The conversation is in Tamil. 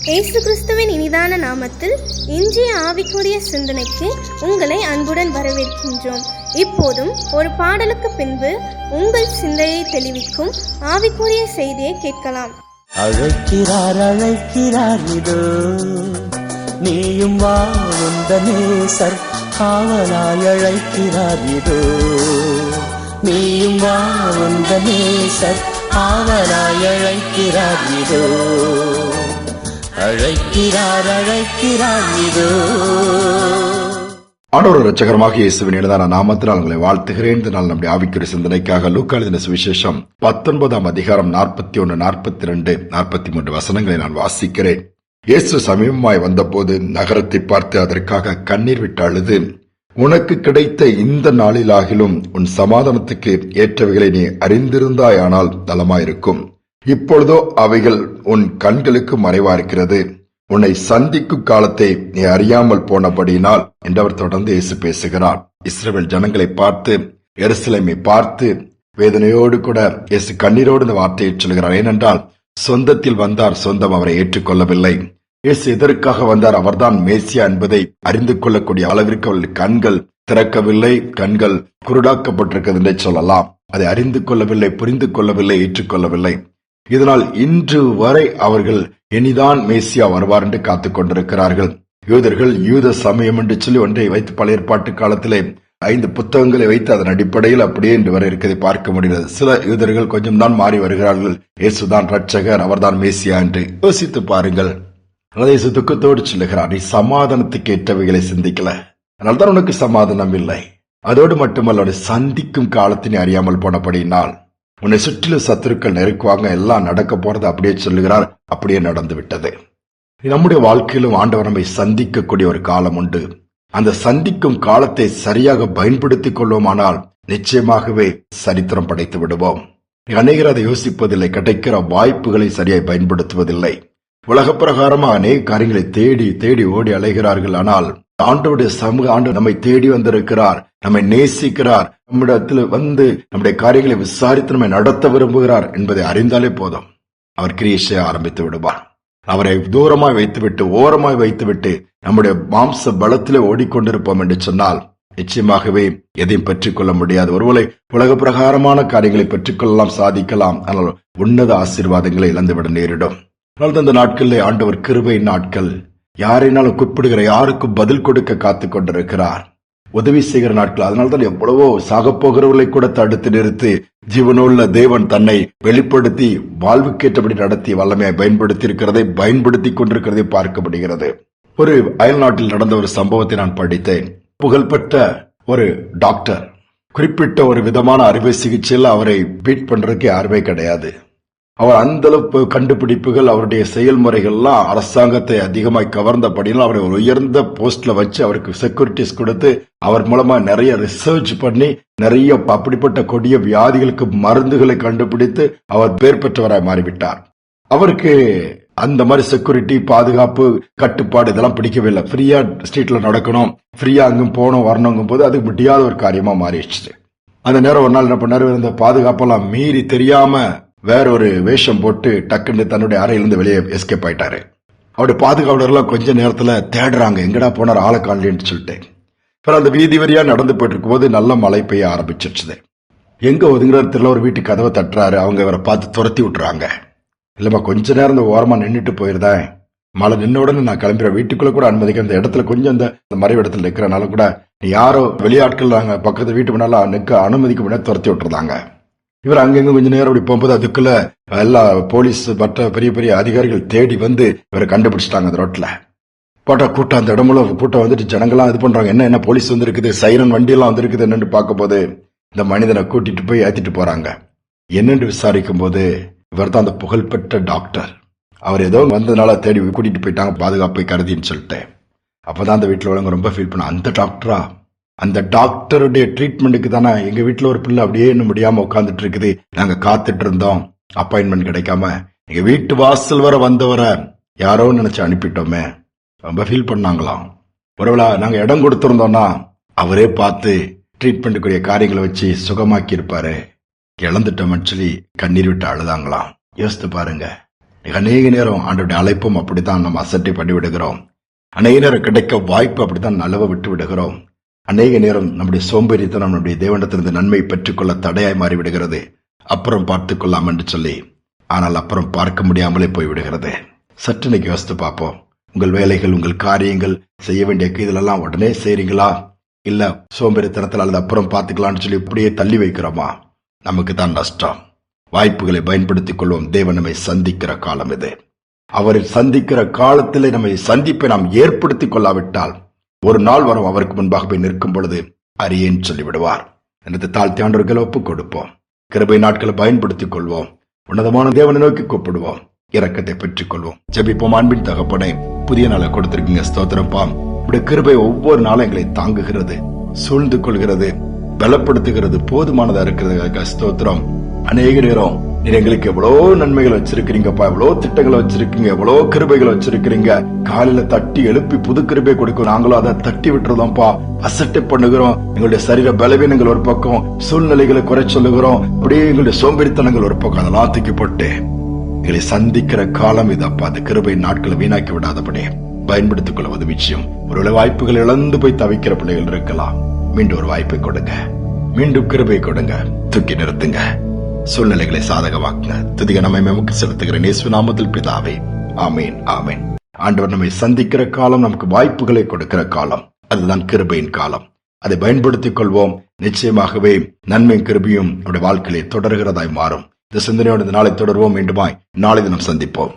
இயேசு கிறிஸ்துவின் இனிதான நாமத்தில் இன்றைய ஆவிக்குரிய சிந்தனைக்கு உங்களை அன்புடன் வரவேற்கின்றோம். இப்போதும் ஒரு பாடலுக்கு பின்பு உங்கள் சிந்தையை தெளிவிக்கும் ஆவிக்குரிய செய்தியை கேட்கலாம். அழைக்கிறார் அழைக்கிறார் இதோ நீயும் வா உந்த நேசர் காவலாய் அழைக்கிறார் இதோ நீயும் வா உந்த நேசர் காவலாய் அழைக்கிறார் இதோ அழைக்கிறார் அழைக்கிறார் இதோ. ஆண்டவர் இரட்சகரமாக இயேசுவின் இனிதான நாமத்தினால் உங்களை வாழ்த்துகிறேன். இந்த நாள் நம்முடைய ஆவிக்குரிய சிந்தனைக்காக லூக்கா எழுதின சுவிசேஷம் 19 அதிகாரம் 41, 42, 43 வசனங்களை நான் வாசிக்கிறேன். இயேசு சமீபமாய் வந்தபோது நகரத்தை பார்த்து அதற்காக கண்ணீர் விட்டு அழுது, உனக்கு கிடைத்த இந்த நாளிலாகிலும் உன் சமாதானத்துக்கு ஏற்றவைகளை நீ அறிந்திருந்தாயானால் நலமாயிருக்கும். இப்பொழுதோ அவைகள் உன் கண்களுக்கு மறைவாயிருக்கிறது. உன்னை சந்திக்கும் காலத்தை நீ அறியாமல் போனபடியினால் என்று அவர் தொடர்ந்து இயேசு பேசுகிறார். இஸ்ரவேல் ஜனங்களை பார்த்து, எருசலேமை பார்த்து வேதனையோடு கூட இயேசு கண்ணீரோடு இந்த வார்த்தையை சொல்கிறார். ஏனென்றால் சொந்தத்தில் வந்தார், சொந்தம் அவரை ஏற்றுக்கொள்ளவில்லை. இயேசு எதற்காக வந்தார்? அவர்தான் மேசியா என்பதை அறிந்து கொள்ளக்கூடிய அளவிற்கு அவர்கள் கண்கள் திறக்கவில்லை, கண்கள் குருடாக்கப்பட்டிருக்கிறது என்று சொல்லலாம். அதை அறிந்து கொள்ளவில்லை, புரிந்து கொள்ளவில்லை, ஏற்றுக்கொள்ளவில்லை. இதனால் இன்று வரை அவர்கள் இனிதான் மேசியா வருவார் என்று காத்துக் கொண்டிருக்கிறார்கள். யூதர்கள் யூத சமயம் என்று சொல்லி ஒன்றை வைத்து பழைய ஏற்பாட்டு காலத்திலே 5 புத்தகங்களை வைத்து அதன் அடிப்படையில் அப்படியே இன்று வரை இருக்கிறதை பார்க்க முடிகிறது. சில யூதர்கள் கொஞ்சம் தான் மாறி வருகிறார்கள். இயேசுதான் ரட்சகர், அவர்தான் மேசியா என்று யோசித்து பாருங்கள். இயேசு துக்கத்தோடு சொல்லுகிறார், நீ சமாதானத்துக்கு ஏற்றவைகளை சிந்திக்கல, அதனால்தான் உனக்கு சமாதானம் இல்லை. அதோடு மட்டுமல்ல, சந்திக்கும் காலத்தினை அறியாமல் போனபடியினால் உன்னை சுற்றிலும் சத்துருக்கள் நெருக்குவாங்க, எல்லாம் நடக்க போறது அப்படியே சொல்லுகிறார். அப்படியே நடந்து விட்டது. நம்முடைய வாழ்க்கையிலும் ஆண்டவர் நம்மை சந்திக்கக்கூடிய ஒரு காலம் உண்டு. அந்த சந்திக்கும் காலத்தை சரியாக பயன்படுத்திக் கொள்வோமானால் நிச்சயமாகவே சரித்திரம் படைத்து விடுவோம். அநேகர் அதை யோசிப்பதில்லை, கிடைக்கிற வாய்ப்புகளை சரியாய் பயன்படுத்துவதில்லை. உலக பிரகாரமா அநேக காரியங்களை தேடி தேடி ஓடி அலைகிறார்கள். ஆனால் ஆண்டவருடைய சமூக ஆண்டு நம்மை தேடி வந்திருக்கிறார், நம்மை நேசிக்கிறார், நம்மிடத்தில் வந்து நம்முடைய காரியங்களை விசாரித்து நம்மை நடத்த விரும்புகிறார் என்பதை அறிந்தாலே போதும், அவர் கிரியை செய்ய ஆரம்பித்து விடுவார். அவரை தூரமாய் வைத்துவிட்டு, ஓரமாய் வைத்துவிட்டு நம்முடைய மாம்ச பலத்திலே ஓடிக்கொண்டிருப்போம் என்று சொன்னால் நிச்சயமாகவே எதையும் பெற்றுக் கொள்ள முடியாது. ஒருவேளை உலக பிரகாரமான காரியங்களை பெற்றுக்கொள்ளலாம், சாதிக்கலாம், ஆனால் உன்னத ஆசீர்வாதங்களை இழந்துவிட நேரிடும். அதனால் இந்த நாட்களிலே ஆண்டவர் கிருபை நாட்கள், யாரைனாலும் கூப்பிடுகிற யாருக்கும் பதில் கொடுக்க காத்துக் கொண்டிருக்கிறார், உதவி செய்கிற நாட்கள். அதனால்தான் எவ்வளவோ சாகப்போகிறவர்களை கூட தடுத்து நிறுத்தி ஜீவனுள்ள தேவன் தன்னை வெளிப்படுத்தி வாழ்வுக்கேற்றபடி நடத்தி வல்லமையை பயன்படுத்தி கொண்டிருக்கிறதை பார்க்கப்படுகிறது. ஒரு அயல் நாட்டில் நடந்த ஒரு சம்பவத்தை நான் படித்தேன். புகழ்பெற்ற ஒரு டாக்டர், குறிப்பிட்ட ஒரு விதமான அறுவை சிகிச்சையில் அவரை பீட் பண்றதுக்கு யாருமே கிடையாது. அவர் அந்த அளவு கண்டுபிடிப்புகள், அவருடைய செயல்முறைகள்லாம் அரசாங்கத்தை அதிகமாய் கவர்ந்தபடியால் அவரை ஒரு உயர்ந்த போஸ்ட்ல வச்சு அவருக்கு செக்யூரிட்டிஸ் கொடுத்து அவர் மூலமா நிறைய ரிசர்ச் பண்ணி நிறைய அப்படிப்பட்ட கொடிய வியாதிகளுக்கு மருந்துகளை கண்டுபிடித்து அவர் பேர் பெற்றவராய் மாறிவிட்டார். அவருக்கு அந்த மாதிரி செக்யூரிட்டி, பாதுகாப்பு, கட்டுப்பாடு இதெல்லாம் பிடிக்கவில்லை. ஃப்ரீயா ஸ்ட்ரீட்ல நடக்கணும், ஃப்ரீயா அங்கும் போகணும் வரணுங்கும் போது அது முடியாத ஒரு காரியமா மாறிடுச்சு. அந்த நேரம் ஒரு நாள் என்ன பண்ணாரு, இந்த பாதுகாப்பெல்லாம் மீறி தெரியாம வேற ஒரு வேஷம் போட்டு டக்குன்னு தன்னுடைய அறையிலிருந்து வெளியே எஸ்கேப் ஆயிட்டாரு. அவருடைய பாதுகாவலர்லாம் கொஞ்ச நேரத்துல தேடுறாங்க, எங்கடா போனார் ஆளை காணலன்னு சொல்லிட்டு. அப்புறம் அந்த வீதி வரியா நடந்து போயிட்டு இருக்கும் போது நல்ல மழை பெய்ய ஆரம்பிச்சிருச்சு. எங்க ஒதுங்குற ஒரு வீட்டு கதவை தட்டுறாரு. அவங்க இவரை பார்த்து துரத்தி விட்டுறாங்க. இல்லம்மா, கொஞ்ச நேரம் இந்த ஓரமா நின்றுட்டு போயிருந்தேன், மழை நின்ன உடனே நான் கிளம்புறேன், வீட்டுக்குள்ள கூட அனுமதிக்க, அந்த இடத்துல கொஞ்சம் இந்த மறைவு இடத்துல நிக்கிறனால கூட யாரோ வெளியாட்கள் நாங்க பக்கத்து வீட்டு முன்னால நிக்க அனுமதிக்க முன்னாடி துரத்தி விட்டுருந்தாங்க. இவர் அங்கங்க கொஞ்ச நேரம் அப்படி போகும்போது அதுக்குள்ள எல்லா போலீஸ் மற்ற பெரிய பெரிய அதிகாரிகள் தேடி வந்து இவரை கண்டுபிடிச்சிட்டாங்க. அந்த ரோட்ல போட்டா கூட்டம், அந்த இடமுள்ள கூட்டம் வந்துட்டு ஜனங்கள்லாம் இது பண்றாங்க, என்ன போலீஸ் வந்திருக்குது, சைரன் வண்டி எல்லாம் வந்திருக்குது என்னன்னு பார்க்க போது இந்த மனிதனை கூட்டிட்டு போய் ஏத்திட்டு போறாங்க. என்னன்னு விசாரிக்கும் போது இவர் தான் அந்த புகழ்பெற்ற டாக்டர். அவர் ஏதோ வந்ததுனால தேடி கூட்டிட்டு போயிட்டாங்க, பாதுகாப்பை கருதின்னு சொல்லிட்டு. அப்பதான் அந்த வீட்டுல உள்ளவங்க ரொம்ப ஃபீல் பண்ண, அந்த டாக்டரா, அந்த டாக்டருடைய ட்ரீட்மெண்ட்டுக்கு தானே எங்க வீட்டுல ஒரு பிள்ளை அப்படியே இன்னும் முடியாம உட்காந்துட்டு இருக்குது, நாங்க காத்துட்டு இருந்தோம், அப்பாயின்மெண்ட் கிடைக்காம எங்க வீட்டு வாசல் வர வந்தவரை யாரோ நினைச்சு அனுப்பிட்டோமே. ரொம்ப ஃபீல் பண்ணாங்களாம். ஒருவேளை நாங்க இடம் கொடுத்திருந்தோம்னா அவரே பார்த்து ட்ரீட்மெண்ட்டுக்குரிய காரியங்களை வச்சு சுகமாக்கி இருப்பாரு, இழந்துட்டோம்னு சொல்லி கண்ணீர் விட்டு அழுதாங்களாம். யோசித்து பாருங்க, அநேக நேரம் ஆண்டவருடைய அழைப்பும் அப்படித்தான் நம்ம அசட்டை பண்ணி விடுகிறோம். அநேக நேரம் கிடைக்க வாய்ப்பு அப்படித்தான் நழுவ விட்டு விடுகிறோம். அநேக நேரம் நம்முடைய சோம்பேறித்தனம் நம்முடைய தேவனிடத்திலிருந்து நன்மை பெற்றுக்கொள்ள தடையாய் மாறிவிடுகிறது. அப்புறம் பார்த்துக் கொள்ளலாம் என்று சொல்லி, ஆனால் அப்புறம் பார்க்க முடியாமலே போய்விடுகிறது. சற்று இன்னைக்கு யோசித்து பார்ப்போம். உங்கள் வேலைகள், உங்கள் காரியங்கள், செய்ய வேண்டிய இதெல்லாம் உடனே செய்றீங்களா, இல்ல சோம்பேறித்தனத்தில் அல்லது அப்புறம் பார்த்துக்கலாம்னு சொல்லி இப்படியே தள்ளி வைக்கிறோமா? நமக்கு தான் நஷ்டம். வாய்ப்புகளை பயன்படுத்திக் கொள்வோம். தேவன் நம்மை சந்திக்கிற காலம் இது. அவரை சந்திக்கிற காலத்திலே நம்மை சந்திப்பை நாம் ஏற்படுத்திக் கொள்ளாவிட்டால் ஒரு நாள் வரும் அவருக்கு முன்பாக போய் நிற்கும் பொழுது அறியேன்னு சொல்லிவிடுவார். எனது தாழ்த்தி ஆண்டவர்களை ஒப்புக் கொடுப்போம். கிருபை நாட்களை பயன்படுத்திக் கொள்வோம். உன்னதமான தேவனை நோக்கி கூப்பிடுவோம். இரக்கத்தை பெற்றுக் கொள்வோம். ஜெபிப்போம். அன்பின் தகப்பனே, புதிய நாளை கொடுத்திருக்கீங்க, ஸ்தோத்திரப்பா. இப்படி கிருபை ஒவ்வொரு நாளும் எங்களை தாங்குகிறது, சூழ்ந்து கொள்கிறது, பலப்படுத்துகிறது, போதுமானதா இருக்கிறது. ஸ்தோத்திரம். அநேக நேரம் நீர் எங்களுக்கு எவ்வளவு நன்மைகள் வச்சிருக்கிறீங்கப்பா, எவ்வளவு திட்டங்களை வச்சிருக்கீங்க, எவ்வளவு கிருபைகளை வச்சிருக்கிறீங்க. காலையில தட்டி எழுப்பி புது கிருபை கொடுக்கும், நாங்களும் அதை தட்டி விட்டுறதோம்ப்பா, அசட்டை பண்ணுகிறோம். எங்களுடைய சரீர பலவீனங்கள் ஒரு பக்கம், சூழ்நிலைகளை குறை சொல்லுகிறோம், அப்படியே எங்களுடைய சோம்பேறித்தனங்கள் ஒரு பக்கம், அதெல்லாம் தூக்கி போட்டு எங்களை சந்திக்கிற காலம் இதப்பா. அந்த கிருபை நாட்களை வீணாக்கி விடாதபடி பயன்படுத்திக் கொள்வது விஷயம். ஒருவேளை வாய்ப்புகள் இழந்து போய் தவிக்கிற பிள்ளைகள் இருக்கலாம். மீண்டும் ஒரு வாய்ப்பை கொடுங்க, மீண்டும் கிருபை கொடுங்க, தூக்கி நிறுத்துங்க, சூழ்நிலைகளை சாதகமாக்குங்க. துதிக நம்மை நமக்கு செலுத்துகிற இயேசு நாமத்தில் பிதாவே, ஆமேன், ஆமேன். ஆண்டவர் நம்மை சந்திக்கிற காலம், நமக்கு வாய்ப்புகளை கொடுக்கிற காலம், அதுதான் கிருபையின் காலம். அதை பயன்படுத்திக் கொள்வோம். நிச்சயமாகவே நன்மை கிருபையும் நம்முடைய வாழ்க்கையிலே தொடர்கிறதாய் மாறும். இந்த சிந்தனையோடு இந்த நாளை தொடர்வோம். மீண்டுமாய் நாளை தினம் சந்திப்போம்.